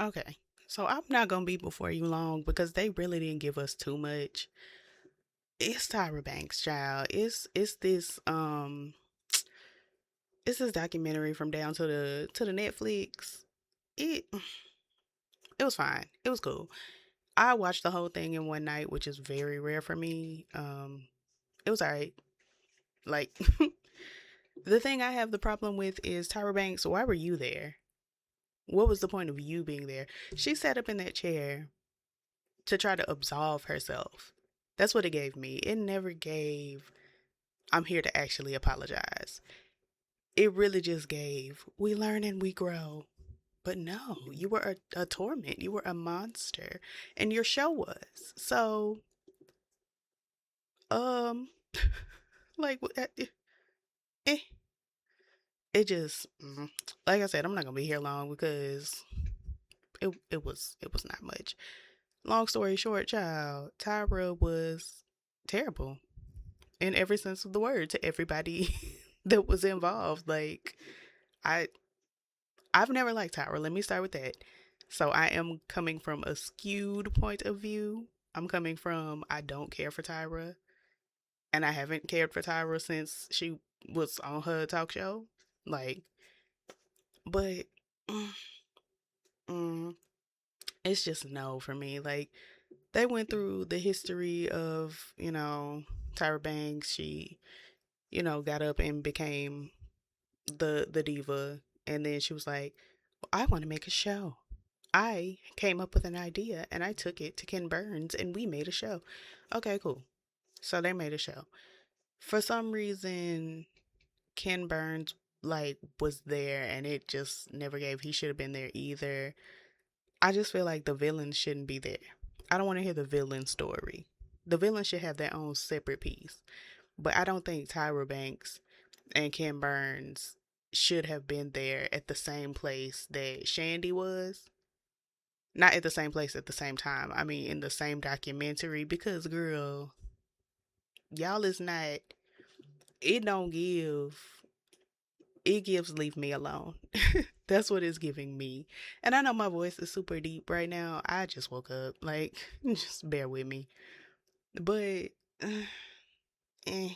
Okay. So I'm not gonna be before you long because they really didn't give us too much. It's Tyra Banks, child. It's this documentary from down to the Netflix. It it was fine. It was cool. I watched the whole thing in one night, which is very rare for me. It was alright. Like the thing I have the problem with is Tyra Banks. Why were you there? What was the point of you being there? She sat up in that chair to try to absolve herself. That's what it gave me. It never gave, I'm here to actually apologize. It really just gave, we learn and we grow. But no, you were a torment. You were a monster. And your show was. So, um, like, eh, it just, like I said, I'm not going to be here long because it was not much. Long story short, child, Tyra was terrible in every sense of the word to everybody that was involved. Like I I've never liked Tyra. Let me start with that. So I am coming from a skewed point of view. I'm coming from I don't care for Tyra, and I haven't cared for Tyra since she was on her talk show. Like, but mm, mm, it's just no for me. Like they went through the history of Tyra Banks. She got up and became the diva, and then she was like, I want to make a show. I came up with an idea and I took it to Ken Burns and we made a show. Okay, cool. So they made a show. For some reason, Ken Burns like was there and it just never gave. He should have been there either. I just feel like the villain shouldn't be there. I don't want to hear the villain story. The villain should have their own separate piece. But I don't think Tyra Banks and Ken Burns should have been there at the same place that Shandy was. Not at the same place at the same time. I mean, in the same documentary because, girl, y'all is not. It don't give. It gives leave me alone. That's what it's giving me. And I know my voice is super deep right now. I just woke up. Like, just bear with me. But, eh,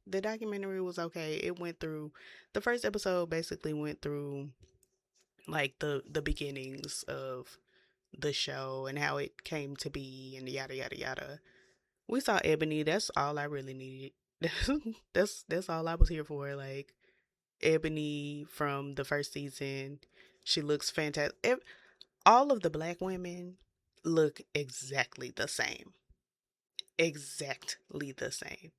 the documentary was okay. It went through. The first episode basically went through like the beginnings of the show and how it came to be and yada yada yada. We saw Ebony. That's all I really needed. That's all I was here for. Like Ebony from the first season, she looks fantastic. All of the black women look exactly the same. Exactly the same.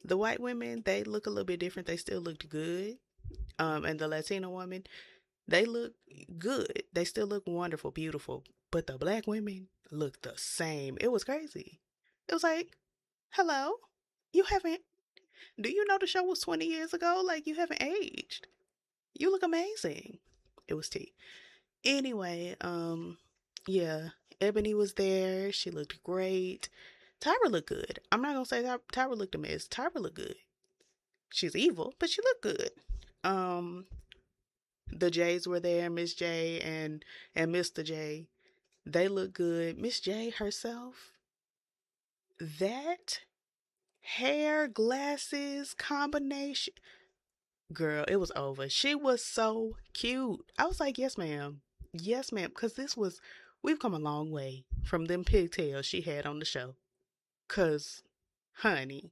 The white women, they look a little bit different. They still looked good. And the Latino woman, they look good. They still look wonderful, beautiful. But the black women look the same. It was crazy. It was like, hello, you haven't. Do you know the show was 20 years ago? Like, you haven't aged. You look amazing. It was tea. Anyway, yeah, Ebony was there. She looked great. Tyra looked good. I'm not gonna say Tyra looked a mess. Tyra looked good. She's evil, but she looked good. Um, the Jays were there, Miss J and Mr. J. They look good. Miss J herself, that hair, glasses combination, girl, it was over. She was so cute. I was like, yes, ma'am. Yes, ma'am. Because we've come a long way from them pigtails she had on the show. Because, honey,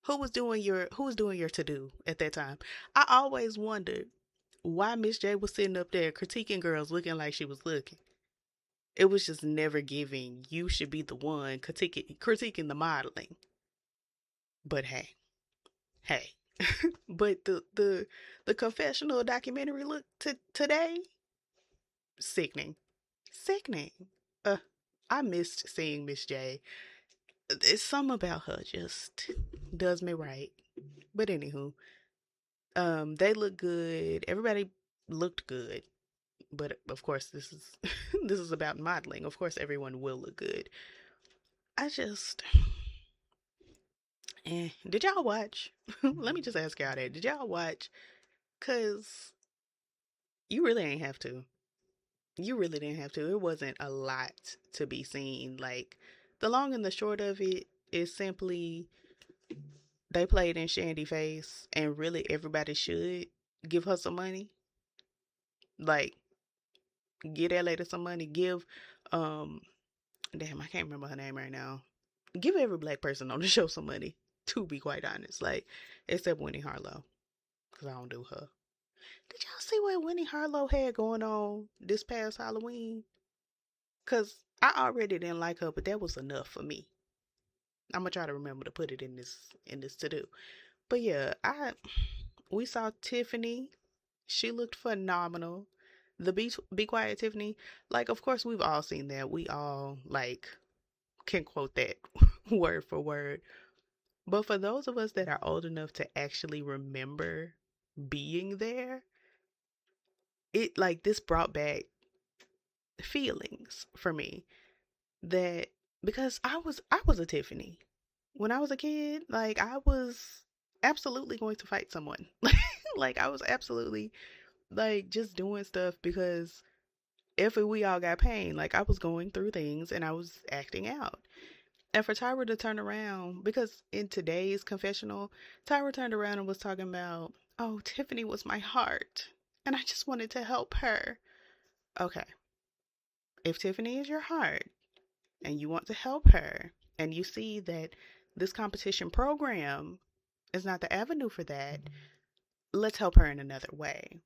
who was doing your to do at that time? I always wondered why Miss J was sitting up there critiquing girls looking like she was looking. It was just never giving. You should be the one critiquing the modeling. But hey, hey. But the confessional documentary look today, sickening, sickening. Uh, I missed seeing Miss J. It's something about her just does me right. But anywho, they look good. Everybody looked good. But of course, this is this is about modeling. Of course, everyone will look good. I just, did y'all watch? Let me just ask y'all that. Did y'all watch? Cause you really ain't have to. You really didn't have to. It wasn't a lot to be seen. Like, the long and the short of it is simply they played in Shandy face, and really everybody should give her some money. Like, give that lady some money. Give, um, damn, I can't remember her name right now. Give every black person on the show some money, to be quite honest. Like, except Winnie Harlow, because I don't do her. Did y'all see what Winnie Harlow had going on this past Halloween? Because I already didn't like her, but that was enough for me. I'm gonna try to remember to put it in this to do. But yeah, I we saw Tiffany. She looked phenomenal. The Be Quiet Tiffany, like, of course we've all seen that. We all like can quote that word for word. But for those of us that are old enough to actually remember being there, it like this brought back feelings for me that because I was a Tiffany. When I was a kid, like I was absolutely going to fight someone. Like I was absolutely like just doing stuff because if we all got pain, like I was going through things and I was acting out. And for Tyra to turn around, because in today's confessional, Tyra turned around and was talking about, oh, Tiffany was my heart. And I just wanted to help her. Okay. If Tiffany is your heart and you want to help her, and you see that this competition program is not the avenue for that, let's help her in another way.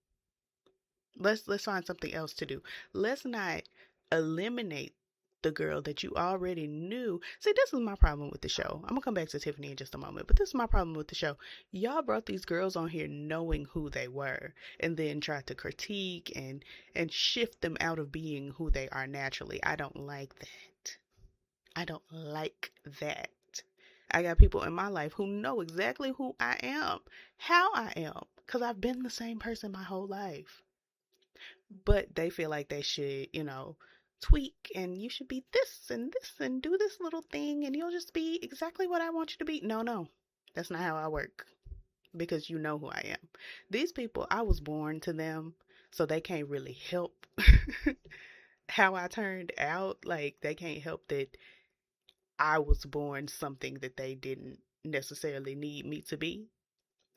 Let's find something else to do. Let's not eliminate the girl that you already knew. See, this is my problem with the show. I'm gonna come back to Tiffany in just a moment, but this is my problem with the show. Y'all brought these girls on here knowing who they were, and then tried to critique and shift them out of being who they are naturally. I don't like that. I don't like that. I got people in my life who know exactly who I am, how I am, because I've been the same person my whole life. But they feel like they should, tweak, and you should be this and do this little thing and you'll just be exactly what I want you to be. No, no. That's not how I work, because you know who I am. These people, I was born to them, so they can't really help how I turned out. Like they can't help that I was born something that they didn't necessarily need me to be.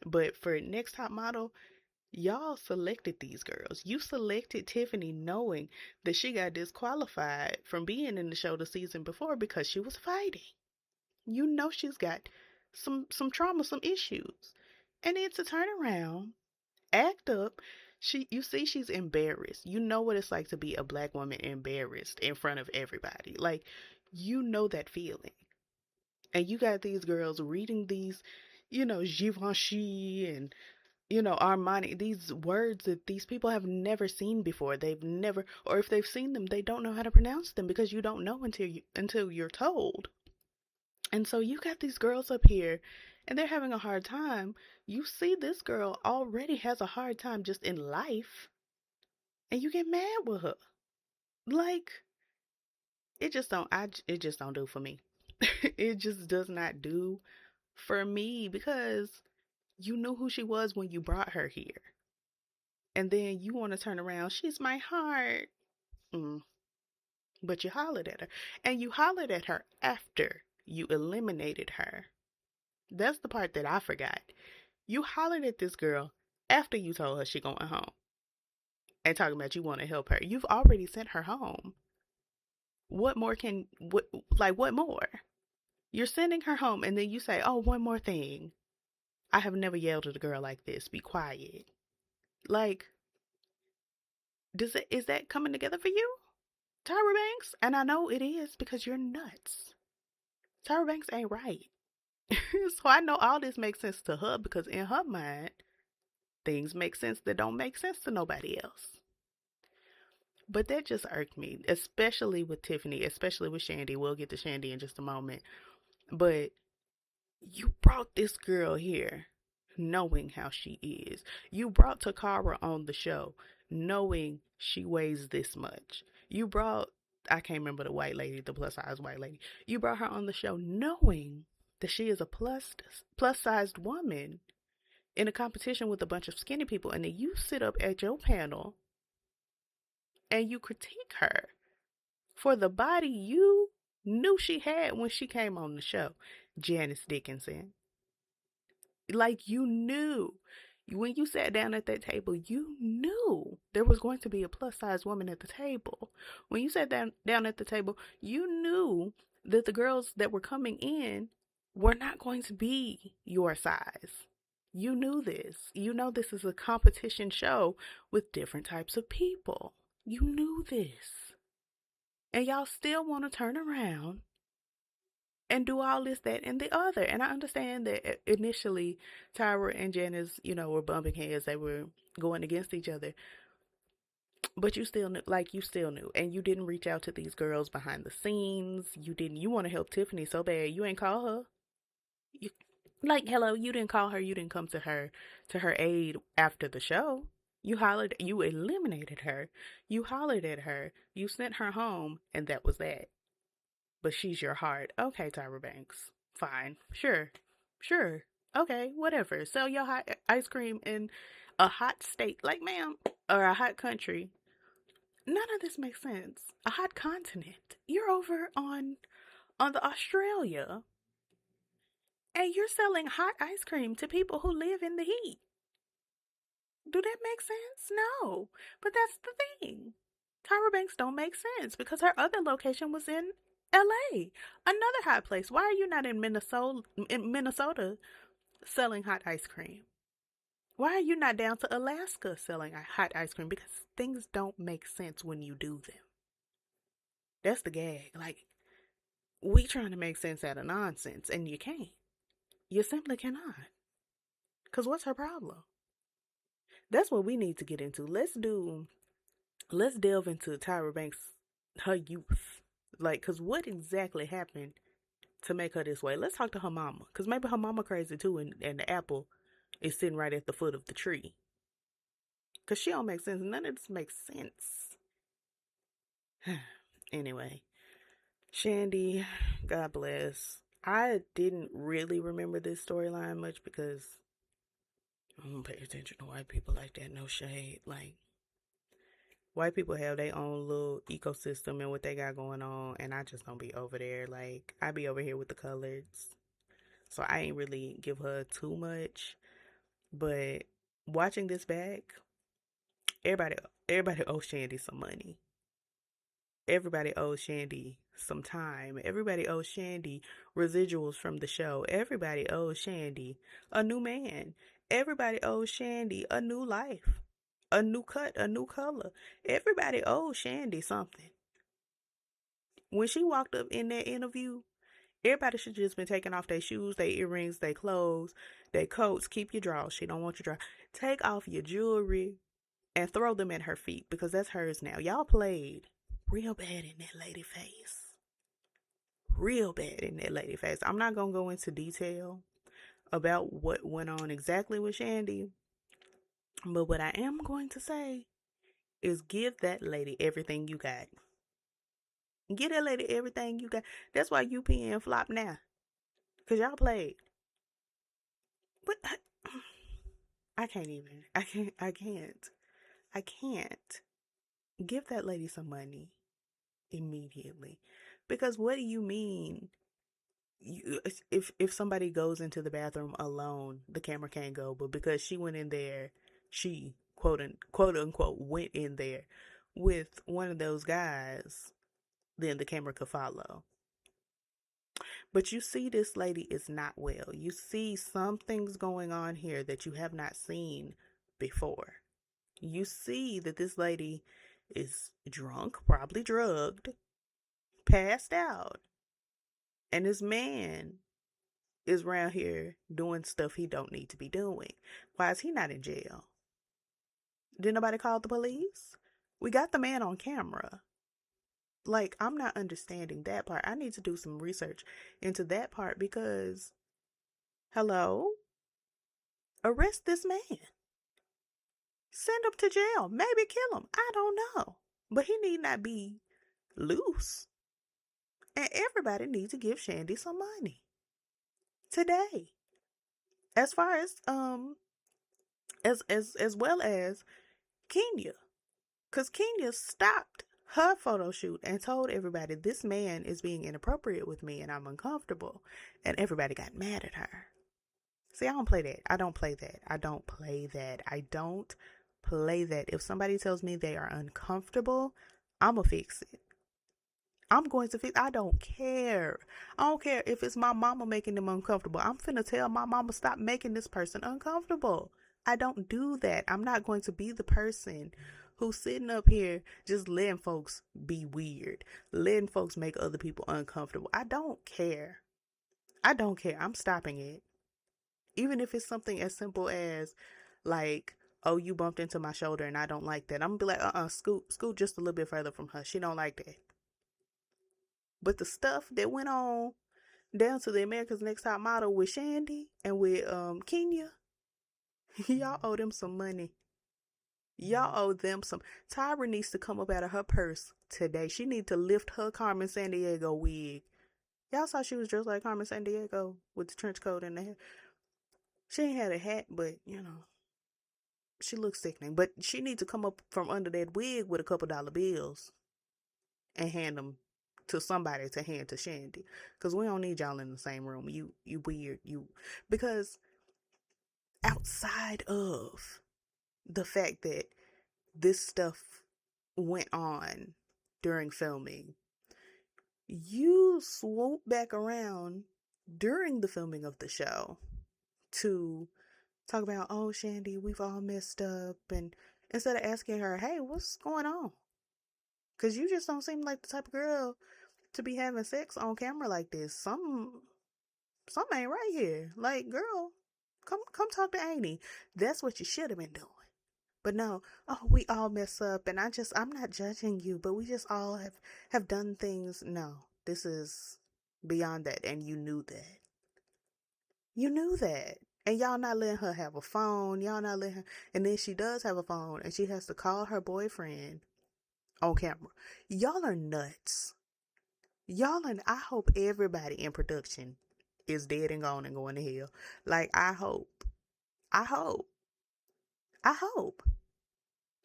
But for next top model, y'all selected these girls. You selected Tiffany knowing that she got disqualified from being in the show the season before because she was fighting. You know she's got some trauma, some issues. And then to turn around, act up, you see she's embarrassed. You know what it's like to be a black woman embarrassed in front of everybody. Like you know that feeling. And you got these girls reading these, Givenchy and Armani, these words that these people have never seen before. They've never, or if they've seen them, they don't know how to pronounce them because you don't know until you're told. And so you got these girls up here and they're having a hard time. You see this girl already has a hard time just in life and you get mad with her. Like it just don't do for me. It just does not do for me because you knew who she was when you brought her here. And then you want to turn around, she's my heart. Mm. But you hollered at her. And you hollered at her after you eliminated her. That's the part that I forgot. You hollered at this girl after you told her she going home. And talking about you want to help her. You've already sent her home. What more? You're sending her home and then you say, oh, one more thing. I have never yelled at a girl like this. Be quiet. Like, is that coming together for you? Tyra Banks, and I know it is because you're nuts. Tyra Banks ain't right. So I know all this makes sense to her because in her mind, things make sense that don't make sense to nobody else. But that just irked me, especially with Tiffany, especially with Shandy. We'll get to Shandy in just a moment. But you brought this girl here knowing how she is. You brought Takara on the show knowing she weighs this much. You brought, I can't remember the white lady, the plus size white lady. You brought her on the show knowing that she is a plus sized woman in a competition with a bunch of skinny people. And then you sit up at your panel and you critique her for the body you knew she had when she came on the show. Janice Dickinson. Like, you knew. When you sat down at that table, you knew there was going to be a plus size woman at the table. When you sat down at the table, you knew that the girls that were coming in were not going to be your size. You knew this. You know this is a competition show with different types of people. You knew this. And y'all still want to turn around and do all this, that, and the other. And I understand that initially Tyra and Janice, were bumping heads. They were going against each other. But you still knew, you still knew. And you didn't reach out to these girls behind the scenes. You want to help Tiffany so bad. You ain't call her. You, hello, you didn't call her. You didn't come to her aid after the show. You eliminated her. You hollered at her. You sent her home, and that was that. But she's your heart. Okay, Tyra Banks. Fine. Sure. Sure. Okay, whatever. Sell your hot ice cream in a hot state, like, ma'am, or a hot country. None of this makes sense. A hot continent. You're over on the Australia, and you're selling hot ice cream to people who live in the heat. Do that make sense? No. But that's the thing. Tyra Banks don't make sense because her other location was in LA, another hot place. Why are you not in Minnesota selling hot ice cream? Why are you not down to Alaska selling hot ice cream? Because things don't make sense when you do them. That's the gag. Like, we trying to make sense out of nonsense, and you can't. You simply cannot. Because what's her problem? That's what we need to get into. Let's delve into Tyra Banks, her youth. Because what exactly happened to make her this way? Let's talk to her mama. Because maybe her mama crazy too, and the apple is sitting right at the foot of the tree. Because she don't make sense. None of this makes sense. Anyway, Shandy, God bless. I didn't really remember this storyline much because I don't pay attention to white people like that. No shade. White people have their own little ecosystem and what they got going on, and I just don't be over there. I be over here with the coloreds. So I ain't really give her too much. But watching this back, everybody everybody owes Shandy some money. Everybody owes Shandy some time. Everybody owes Shandy residuals from the show. Everybody owes Shandy a new man. Everybody owes Shandy a new life, a new cut, a new color. Everybody owes Shandy something. When she walked up in that interview, everybody should just been taking off their shoes, their earrings, their clothes, their coats. Keep your drawers. She don't want your drawers. Take off your jewelry and throw them at her feet because that's hers now. Y'all played real bad in that lady face. Real bad in that lady face. I'm not going to go into detail about what went on exactly with Shandy, but what I am going to say is give that lady everything you got. Give that lady everything you got. That's why UPN flop now. Because y'all played. But I can't even. I can't. Give that lady some money immediately. Because what do you mean? If somebody goes into the bathroom alone, the camera can't go. But because she went in there, she quote unquote went in there with one of those guys, then the camera could follow. But you see, this lady is not well. You see some things going on here that you have not seen before. You see that this lady is drunk, probably drugged, passed out, and this man is around here doing stuff he don't need to be doing. Why is he not in jail? Did nobody call the police? We got the man on camera. I'm not understanding that part. I need to do some research into that part because, hello? Arrest this man. Send him to jail. Maybe kill him. I don't know. But he need not be loose. And everybody needs to give Shandy some money. Today. As far as well as Kenya. Because Kenya stopped her photo shoot and told everybody this man is being inappropriate with me and I'm uncomfortable. And everybody got mad at her. See, I don't play that. I don't play that. I don't play that. I don't play that. If somebody tells me they are uncomfortable, I'm going to fix it. I'm going to fix. I don't care. I don't care if it's my mama making them uncomfortable. I'm finna tell my mama stop making this person uncomfortable. I don't do that. I'm not going to be the person who's sitting up here just letting folks be weird, letting folks make other people uncomfortable. I don't care. I don't care. I'm stopping it. Even if it's something as simple as like, oh, you bumped into my shoulder and I don't like that. I'm gonna be like, scoot just a little bit further from her. She don't like that. But the stuff that went on down to the America's Next Top Model with Shandy and with Kenya, y'all owe them some money. Y'all owe them some. Tyra needs to come up out of her purse today. She needs to lift her Carmen Sandiego wig. Y'all saw she was dressed like Carmen Sandiego with the trench coat and the hair. She ain't had a hat, but she looks sickening. But she needs to come up from under that wig with a couple dollar bills and hand them to somebody to hand to Shandy. Because we don't need y'all in the same room. You weird. Because outside of the fact that this stuff went on during filming, you swoop back around during the filming of the show to talk about, oh, Shandy, we've all messed up. And instead of asking her, hey, what's going on? Because you just don't seem like the type of girl to be having sex on camera like this. Something ain't right here. Like, girl, come talk to Amy. That's what you should have been doing. But no, oh, we all mess up, and I'm not judging you, but we just all have done things. No, this is beyond that, and you knew that. You knew that. And y'all not letting her have a phone. Y'all not letting her. And then she does have a phone, and she has to call her boyfriend on camera. Y'all are nuts. I hope everybody in production is dead and gone and going to hell. Like, I hope. I hope. I hope.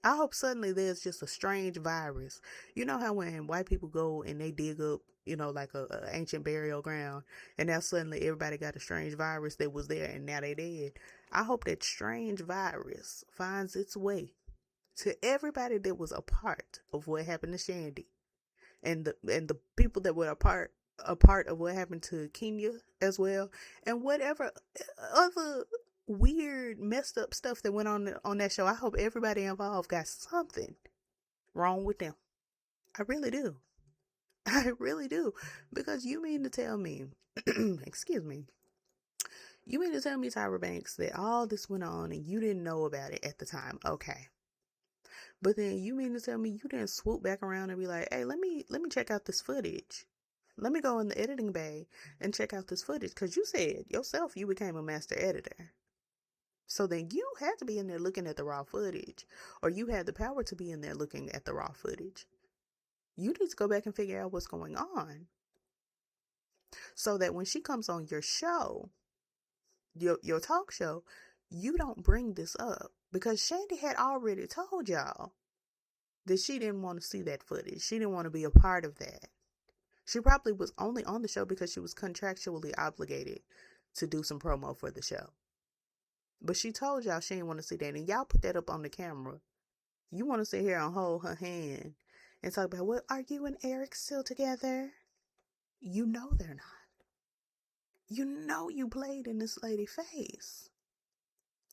I hope suddenly there's just a strange virus. You know how when white people go and they dig up, like a ancient burial ground, and now suddenly everybody got a strange virus that was there and now they dead. I hope that strange virus finds its way to everybody that was a part of what happened to Shandy, and the people that were a part of what happened to Kenya as well, and whatever other weird messed up stuff that went on that show. I hope everybody involved got something wrong with them. I really do. I really do. Because you mean to tell me excuse me, you mean to tell me, Tyra Banks, that all this went on and you didn't know about it at the time? Okay. But then you mean to tell me you didn't swoop back around and be like, hey, let me check out this footage. Let me go in the editing bay and check out this footage. Because you said yourself you became a master editor. So then you had to be in there looking at the raw footage. Or you had the power to be in there looking at the raw footage. You need to go back and figure out what's going on. So that when she comes on your show, your talk show, you don't bring this up. Because Shandy had already told y'all that she didn't want to see that footage. She didn't want to be a part of that. She probably was only on the show because she was contractually obligated to do some promo for the show. But she told y'all she didn't want to see that. And y'all put that up on the camera. You want to sit here and hold her hand and talk about, well, are you and Eric still together? You know they're not. You know you played in this lady's face.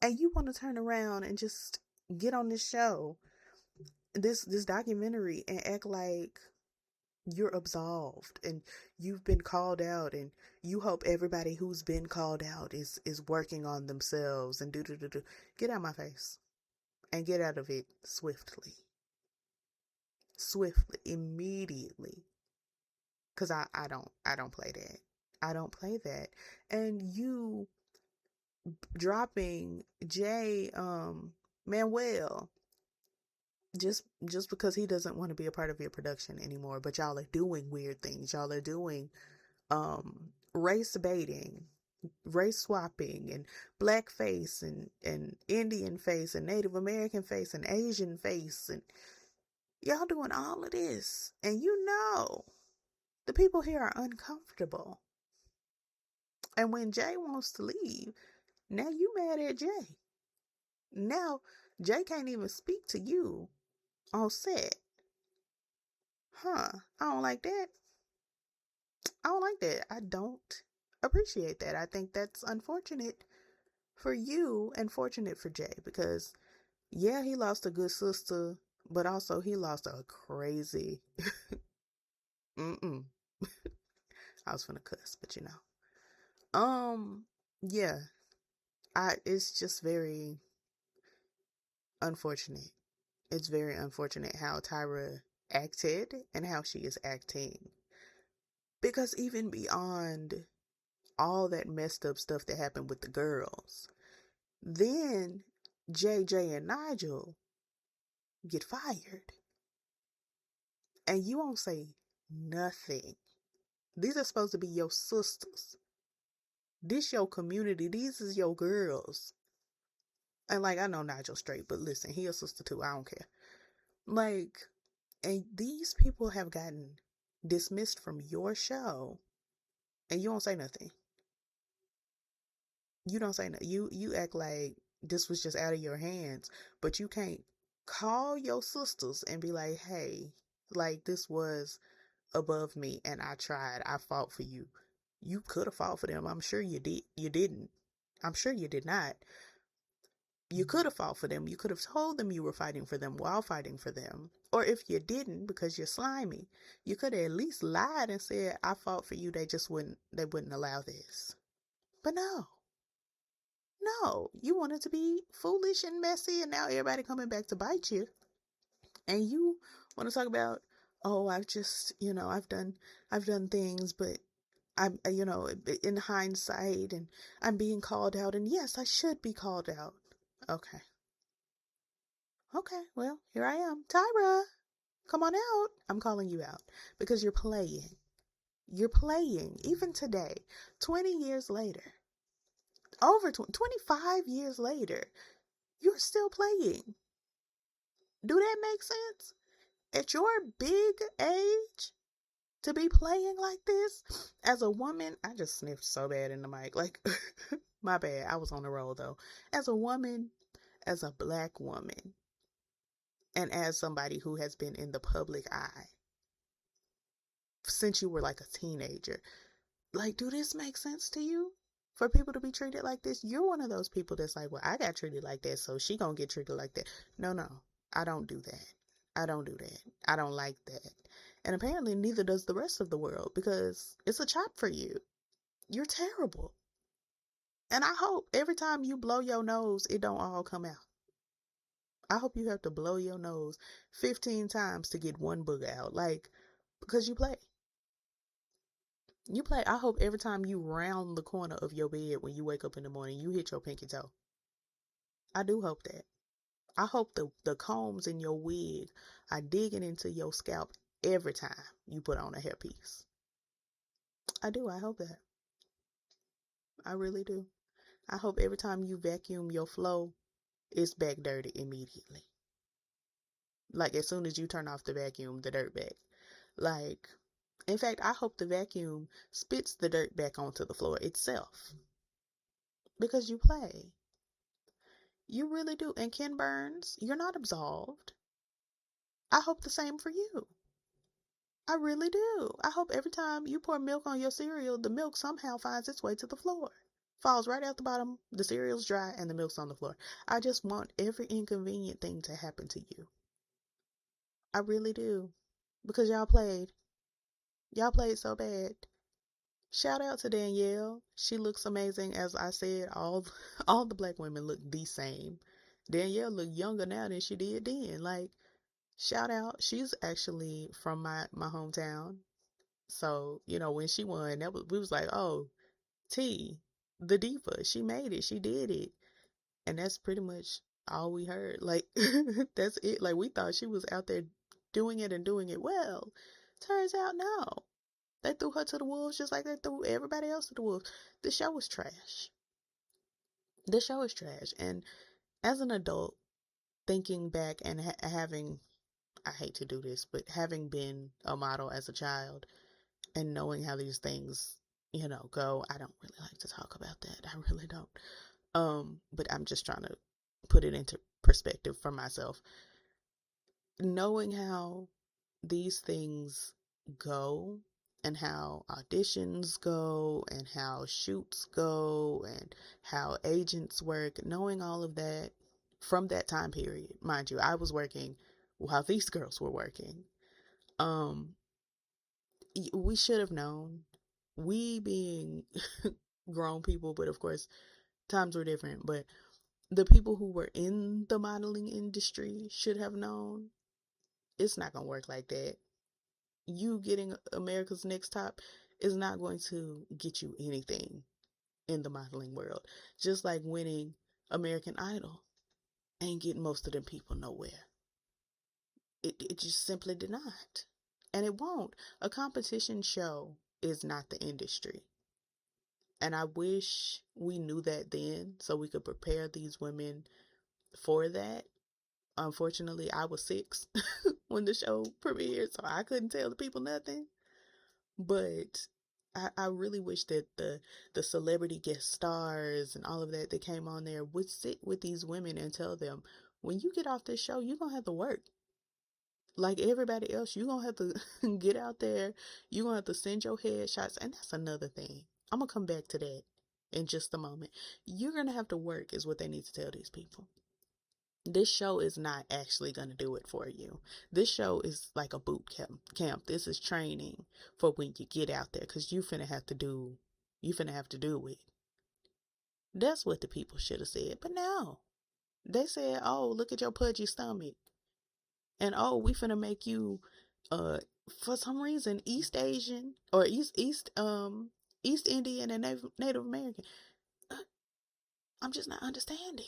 And you want to turn around and just get on this show, this documentary, and act like you're absolved and you've been called out, and you hope everybody who's been called out is working on themselves and do. Get out of my face and get out of it swiftly, immediately. Because I don't play that. I don't play that. And you dropping Jay Manuel just because he doesn't want to be a part of your production anymore, but y'all are doing weird things. Y'all are doing race baiting, race swapping, and black face and Indian face and Native American face and Asian face, and Y'all doing all of this, and you know the people here are uncomfortable. And when Jay wants to leave, now you mad at Jay. Now Jay can't even speak to you on set. Huh? I don't like that. I don't like that. I don't appreciate that. I think that's unfortunate for you and fortunate for Jay because, yeah, he lost a good sister, but also he lost a crazy. Mm-mm. I was finna cuss, but you know. Yeah. It's just very unfortunate. It's very unfortunate how Tyra acted and how she is acting. Because even beyond all that messed up stuff that happened with the girls, then JJ and Nigel get fired. And you won't say nothing. These are supposed to be your sisters. This your community. These is your girls. And like, I know Nigel straight, but listen, he a sister too. I don't care. Like, and these people have gotten dismissed from your show, and you don't say nothing. You don't say nothing. You act like this was just out of your hands, but you can't call your sisters and be like, hey, like this was above me and I tried. I fought for you. You could have fought for them. I'm sure you did. You didn't. I'm sure you did not. You could have fought for them. You could have told them you were fighting for them while fighting for them. Or if you didn't, because you're slimy, you could have at least lied and said, I fought for you. They wouldn't allow this. But no, you wanted to be foolish and messy, and now everybody coming back to bite you. And you want to talk about, oh, I've done things, but I'm, in hindsight, and I'm being called out, and yes, I should be called out. Okay. Okay, well, here I am. Tyra, come on out. I'm calling you out because you're playing. You're playing. Even today, 20 years later, over 25 years later, you're still playing. Do that make sense? At your big age, to be playing like this as a woman, I just sniffed so bad in the mic. Like, my bad. I was on the roll though. As a woman, as a black woman, and as somebody who has been in the public eye since you were like a teenager, like, do this make sense to you? For people to be treated like this? You're one of those people that's like, well, I got treated like that, so she gonna get treated like that. No, I don't do that. I don't do that. I don't like that. And apparently neither does the rest of the world because it's a chop for you. You're terrible. And I hope every time you blow your nose, it don't all come out. I hope you have to blow your nose 15 times to get one booger out. Like, because you play. You play. I hope every time you round the corner of your bed when you wake up in the morning, you hit your pinky toe. I do hope that. I hope the combs in your wig are digging into your scalp every time you put on a hairpiece. I do. I hope that. I really do. I hope every time you vacuum your flow, it's back dirty immediately. Like as soon as you turn off the vacuum, the dirt back. Like, in fact, I hope the vacuum spits the dirt back onto the floor itself. Because you play. You really do. And Ken Burns, you're not absolved. I hope the same for you. I really do. I hope every time you pour milk on your cereal, the milk somehow finds its way to the floor. Falls right out the bottom, the cereal's dry, and the milk's on the floor. I just want every inconvenient thing to happen to you. I really do. Because y'all played. Y'all played so bad. Shout out to Danielle. She looks amazing. As I said, all the black women look the same. Danielle look younger now than she did then. Like, shout out. She's actually from my hometown. So, when she won, we was like, oh, T, the diva, she made it. She did it. And that's pretty much all we heard. Like, that's it. Like, we thought she was out there doing it and doing it well. Turns out, no. They threw her to the wolves just like they threw everybody else to the wolves. The show was trash. The show is trash. And as an adult, thinking back and having, I hate to do this, but having been a model as a child and knowing how these things, go, I don't really like to talk about that. I really don't. But I'm just trying to put it into perspective for myself. Knowing how these things go and how auditions go and how shoots go and how agents work, knowing all of that from that time period. Mind you, I was working while these girls were working. Um, we should have known. We being grown people, but of course, times were different. But the people who were in the modeling industry should have known it's not going to work like that. You getting America's Next Top is not going to get you anything in the modeling world. Just like winning American Idol ain't getting most of them people nowhere. It just simply did not. And it won't. A competition show is not the industry. And I wish we knew that then so we could prepare these women for that. Unfortunately, I was 6 when the show premiered, so I couldn't tell the people nothing. But I really wish that the celebrity guest stars and all of that that came on there would sit with these women and tell them, when you get off this show, you're going to have to work. Like everybody else, you're going to have to get out there. You're going to have to send your headshots. And that's another thing. I'm going to come back to that in just a moment. You're going to have to work is what they need to tell these people. This show is not actually going to do it for you. This show is like a boot camp. This is training for when you get out there, because you finna have to do it. That's what the people should have said. But no. They said, oh, look at your pudgy stomach. And oh, we finna make you for some reason East Asian or East Indian and Native American. Uh, I'm just not understanding.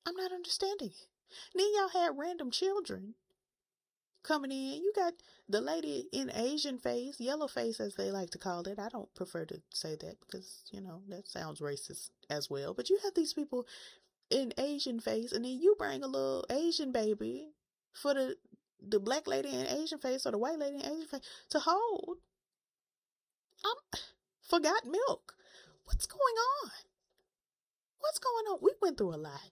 I'm not understanding it. Then y'all had random children coming in. You got the lady in Asian face, yellow face as they like to call it. I don't prefer to say that because, that sounds racist as well. But you have these people in Asian face, and then you bring a little Asian baby for the black lady in Asian face or the white lady in Asian face to hold. I'm forgot milk. What's going on? What's going on? We went through a lot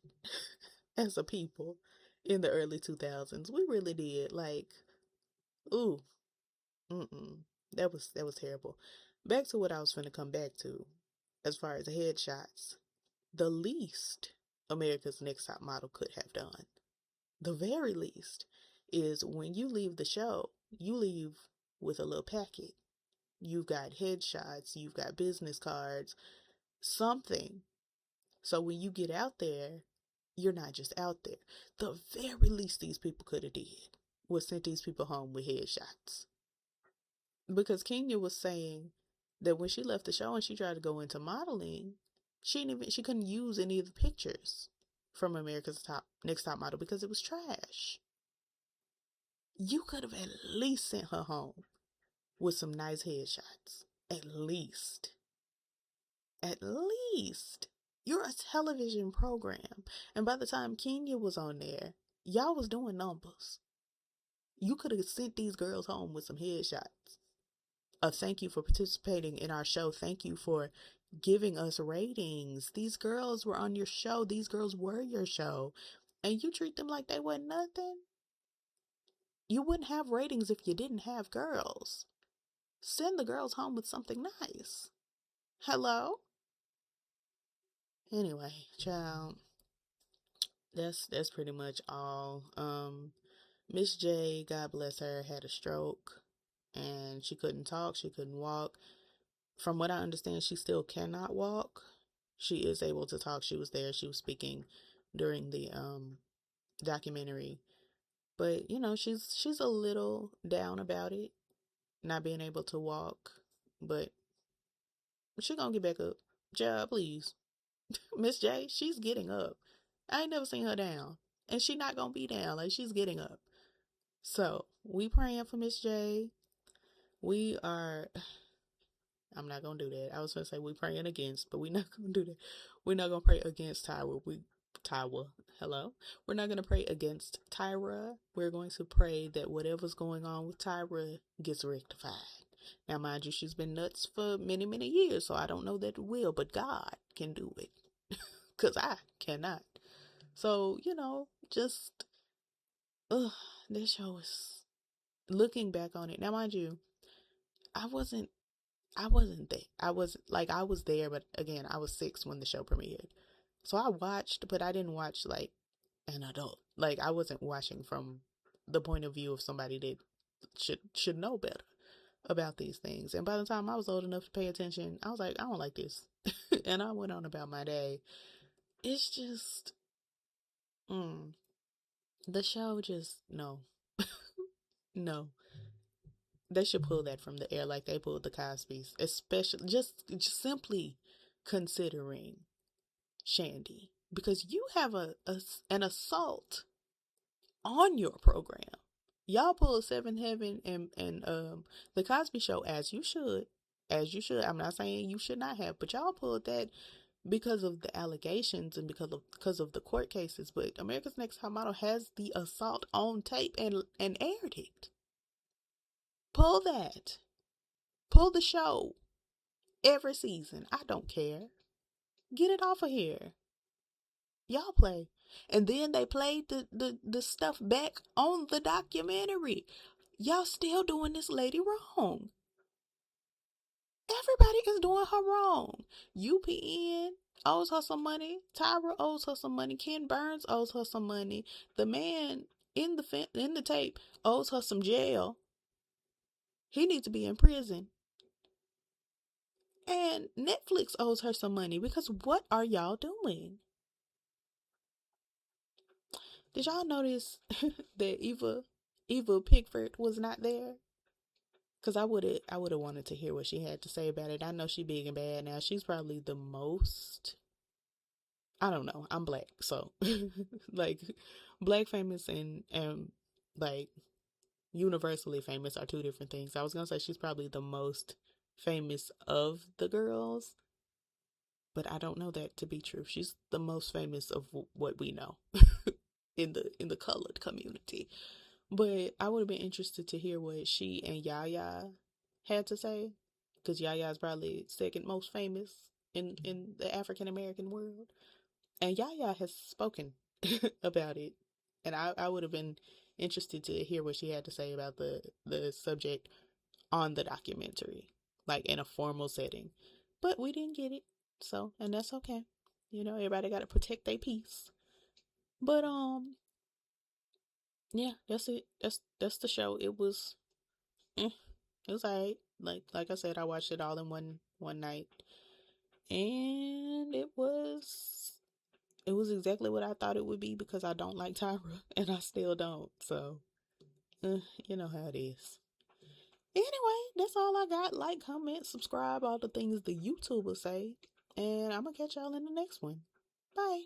as a people in the early 2000s. We really did. Like, ooh, mm-mm. That was terrible. Back to what I was finna come back to, as far as the headshots. The least America's Next Top Model could have done, the very least, is when you leave the show, you leave with a little packet. You've got headshots, you've got business cards, something. So when you get out there, you're not just out there. The very least these people could have did was sent these people home with headshots. Because Kenya was saying that when she left the show and she tried to go into modeling, she couldn't use any of the pictures from America's Next Top Model because it was trash. You could have at least sent her home with some nice headshots. At least. At least. You're a television program. And by the time Kenya was on there, y'all was doing numbers. You could have sent these girls home with some headshots. Thank you for participating in our show. Thank you for giving us ratings. These girls were on your show. These girls were your show. And you treat them like they wasn't nothing. You wouldn't have ratings if you didn't have girls. Send the girls home with something nice. Hello? Anyway, child, that's pretty much all. Miss J, God bless her, had a stroke and she couldn't talk, she couldn't walk. From what I understand, she still cannot walk. She is able to talk. She was there. She was speaking during the documentary. But, she's a little down about it, not being able to walk. But she gonna get back up. Job, please. Miss J, she's getting up. I ain't never seen her down. And she not gonna be down. Like, she's getting up. So, we praying for Miss J. We are... I'm not gonna do that. I was gonna say we praying against, but we not gonna do that. We're not gonna pray against Tyra. Tyra, hello. We're not going to pray against Tyra. We're going to pray that whatever's going on with Tyra gets rectified. Now, mind you, she's been nuts for many, many years, so I don't know that it will, but God can do it because I cannot. So, just, ugh, this show is looking back on it. Now, mind you, I wasn't. I wasn't there. I was there, but again, I was 6 when the show premiered. So I watched, but I didn't watch like an adult. Like I wasn't watching from the point of view of somebody that should know better about these things. And by the time I was old enough to pay attention, I was like, I don't like this. And I went on about my day. It's just mm, the show just no. No. They should pull that from the air like they pulled the Cosby's, especially just simply considering Shandy, because you have an assault on your program. Y'all pull a Seven Heaven and the Cosby Show as you should. I'm not saying you should not have, but y'all pulled that because of the allegations and because of the court cases. But America's Next Top Model has the assault on tape and aired it. Pull that. Pull the show every season. I don't care. Get it off of here. Y'all play. And then they played the stuff back on the documentary. Y'all still doing this lady wrong. Everybody is doing her wrong. UPN owes her some money. Tyra owes her some money. Ken Burns owes her some money. The man in the tape owes her some jail. He needs to be in prison. And Netflix owes her some money because what are y'all doing? Did y'all notice that Eva Pickford was not there? Cause I would have wanted to hear what she had to say about it. I know she big and bad now. She's probably the most. I don't know. I'm black, so like black famous and like universally famous are two different things. I was gonna say she's probably the most famous of the girls, but I don't know that to be true. She's the most famous of what we know in the colored community. But I would have been interested to hear what she and Yaya had to say, because Yaya is probably second most famous in the African American world, and Yaya has spoken about it, and I would have been interested to hear what she had to say about the subject on the documentary, like in a formal setting, but we didn't get it, so and that's okay. Everybody got to protect their peace. But yeah, that's it. That's the show. Eh, it was alright. Like I said, I watched it all in one night, and it was exactly what I thought it would be because I don't like Tyra, and I still don't. So, you know how it is. Anyway, that's all I got. Like, comment, subscribe, all the things the YouTubers say, and I'm gonna catch y'all in the next one. Bye.